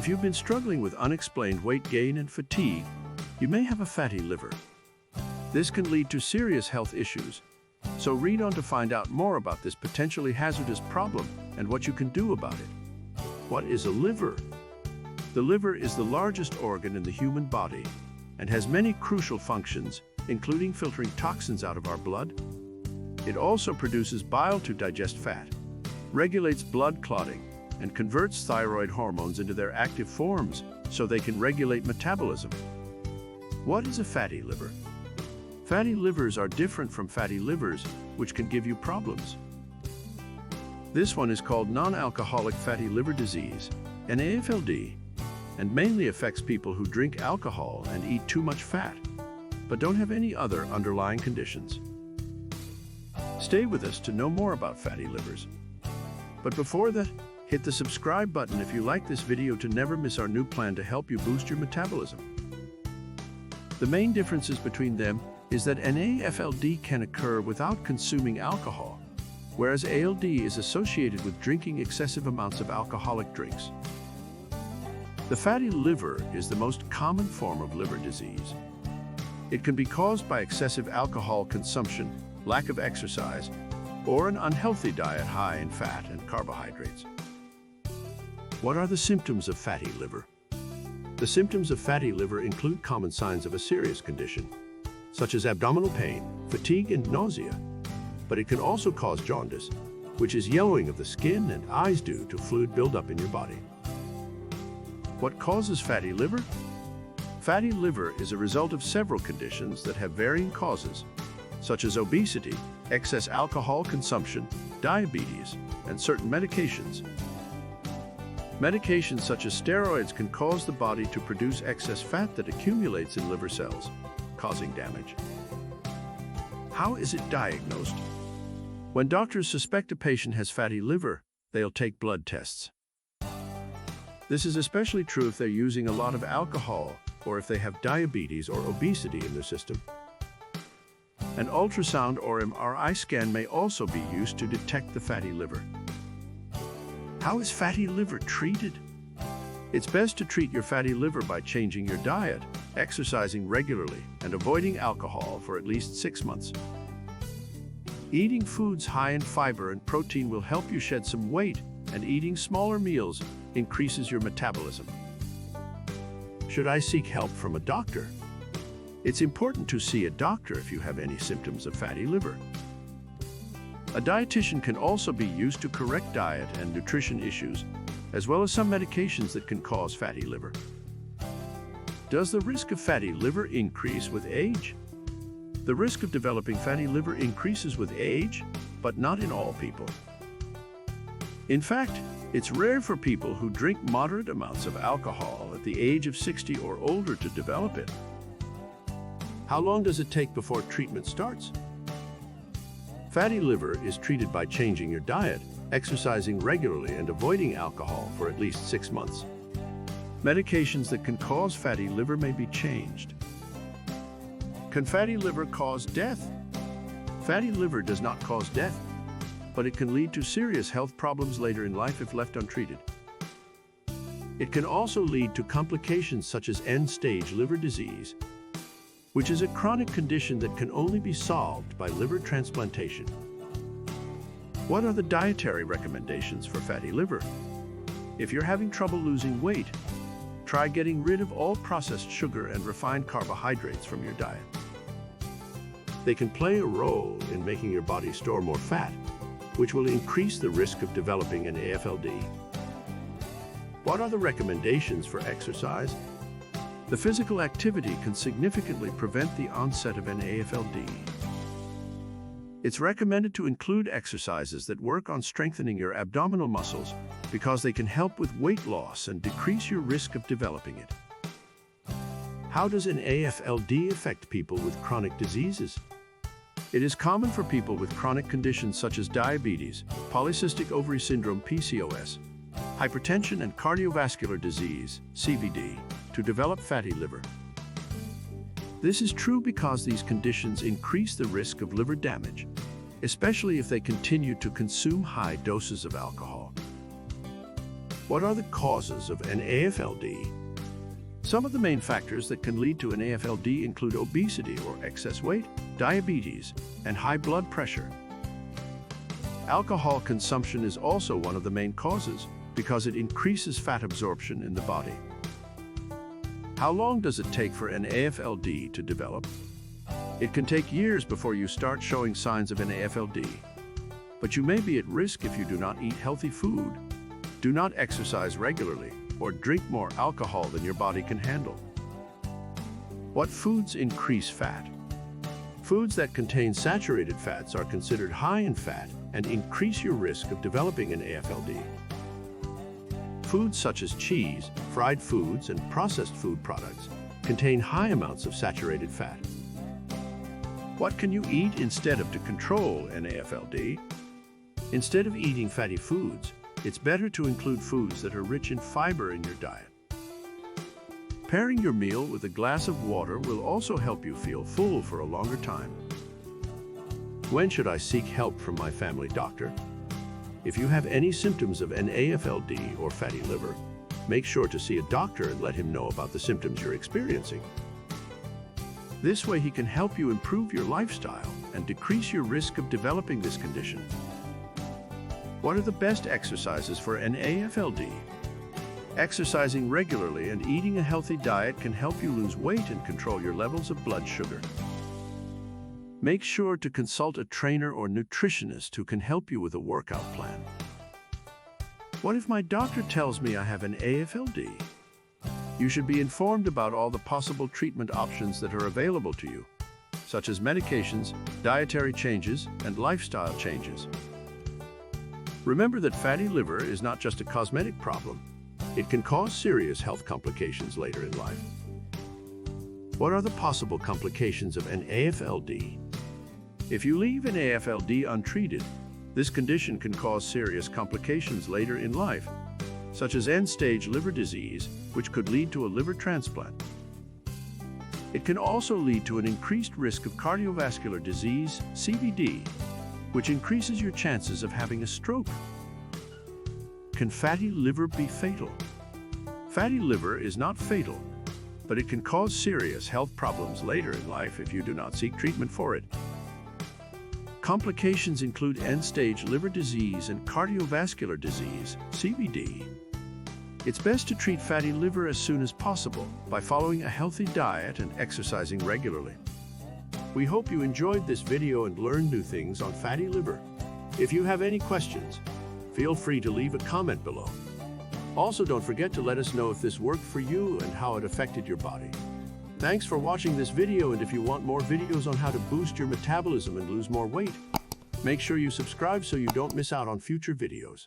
If you've been struggling with unexplained weight gain and fatigue, you may have a fatty liver. This can lead to serious health issues, so read on to find out more about this potentially hazardous problem and what you can do about it. What is a liver? The liver is the largest organ in the human body and has many crucial functions, including filtering toxins out of our blood. It also produces bile to digest fat, regulates blood clotting, and converts thyroid hormones into their active forms so they can regulate metabolism. What is a fatty liver? Fatty livers are different from fatty livers, which can give you problems. This one is called non-alcoholic fatty liver disease, NAFLD, and mainly affects people who drink alcohol and eat too much fat, but don't have any other underlying conditions. Stay with us to know more about fatty livers. But before that, hit the subscribe button if you like this video to never miss our new plan to help you boost your metabolism. The main differences between them is that NAFLD can occur without consuming alcohol, whereas ALD is associated with drinking excessive amounts of alcoholic drinks. The fatty liver is the most common form of liver disease. It can be caused by excessive alcohol consumption, lack of exercise, or an unhealthy diet high in fat and carbohydrates. What are the symptoms of fatty liver? The symptoms of fatty liver include common signs of a serious condition, such as abdominal pain, fatigue, and nausea, but it can also cause jaundice, which is yellowing of the skin and eyes due to fluid buildup in your body. What causes fatty liver? Fatty liver is a result of several conditions that have varying causes, such as obesity, excess alcohol consumption, diabetes, and certain medications. Medications such as steroids can cause the body to produce excess fat that accumulates in liver cells, causing damage. How is it diagnosed? When doctors suspect a patient has fatty liver, they'll take blood tests. This is especially true if they're using a lot of alcohol or if they have diabetes or obesity in their system. An ultrasound or MRI scan may also be used to detect the fatty liver. How is fatty liver treated? It's best to treat your fatty liver by changing your diet, exercising regularly, and avoiding alcohol for at least 6 months. Eating foods high in fiber and protein will help you shed some weight, and eating smaller meals increases your metabolism. Should I seek help from a doctor? It's important to see a doctor if you have any symptoms of fatty liver. A dietitian can also be used to correct diet and nutrition issues, as well as some medications that can cause fatty liver. Does the risk of fatty liver increase with age? The risk of developing fatty liver increases with age, but not in all people. In fact, it's rare for people who drink moderate amounts of alcohol at the age of 60 or older to develop it. How long does it take before treatment starts? Fatty liver is treated by changing your diet, exercising regularly, and avoiding alcohol for at least 6 months. Medications that can cause fatty liver may be changed. Can fatty liver cause death? Fatty liver does not cause death, but it can lead to serious health problems later in life if left untreated. It can also lead to complications such as end-stage liver disease, which is a chronic condition that can only be solved by liver transplantation. What are the dietary recommendations for fatty liver? If you're having trouble losing weight, try getting rid of all processed sugar and refined carbohydrates from your diet. They can play a role in making your body store more fat, which will increase the risk of developing an NAFLD. What are the recommendations for exercise? The physical activity can significantly prevent the onset of an NAFLD. It's recommended to include exercises that work on strengthening your abdominal muscles because they can help with weight loss and decrease your risk of developing it. How does an NAFLD affect people with chronic diseases? It is common for people with chronic conditions such as diabetes, polycystic ovary syndrome (PCOS), hypertension, and cardiovascular disease (CVD) to develop fatty liver. This is true because these conditions increase the risk of liver damage, especially if they continue to consume high doses of alcohol. What are the causes of NAFLD? Some of the main factors that can lead to NAFLD include obesity or excess weight, diabetes, and high blood pressure. Alcohol consumption is also one of the main causes because it increases fat absorption in the body. How long does it take for NAFLD to develop? It can take years before you start showing signs of NAFLD, but you may be at risk if you do not eat healthy food, do not exercise regularly, or drink more alcohol than your body can handle. What foods increase fat? Foods that contain saturated fats are considered high in fat and increase your risk of developing an NAFLD. Foods such as cheese, fried foods, and processed food products contain high amounts of saturated fat. What can you eat instead of to control NAFLD? Instead of eating fatty foods, it's better to include foods that are rich in fiber in your diet. Pairing your meal with a glass of water will also help you feel full for a longer time. When should I seek help from my family doctor? If you have any symptoms of NAFLD or fatty liver, make sure to see a doctor and let him know about the symptoms you're experiencing. This way he can help you improve your lifestyle and decrease your risk of developing this condition. What are the best exercises for NAFLD? Exercising regularly and eating a healthy diet can help you lose weight and control your levels of blood sugar. Make sure to consult a trainer or nutritionist who can help you with a workout plan. What if my doctor tells me I have an NAFLD? You should be informed about all the possible treatment options that are available to you, such as medications, dietary changes, and lifestyle changes. Remember that fatty liver is not just a cosmetic problem. It can cause serious health complications later in life. What are the possible complications of NAFLD? If you leave NAFLD untreated, this condition can cause serious complications later in life, such as end-stage liver disease, which could lead to a liver transplant. It can also lead to an increased risk of cardiovascular disease, CVD, which increases your chances of having a stroke. Can fatty liver be fatal? Fatty liver is not fatal, but it can cause serious health problems later in life if you do not seek treatment for it. Complications include end-stage liver disease and cardiovascular disease, CVD. It's best to treat fatty liver as soon as possible by following a healthy diet and exercising regularly. We hope you enjoyed this video and learned new things on fatty liver. If you have any questions, feel free to leave a comment below. Also, don't forget to let us know if this worked for you and how it affected your body. Thanks for watching this video, and if you want more videos on how to boost your metabolism and lose more weight, make sure you subscribe so you don't miss out on future videos.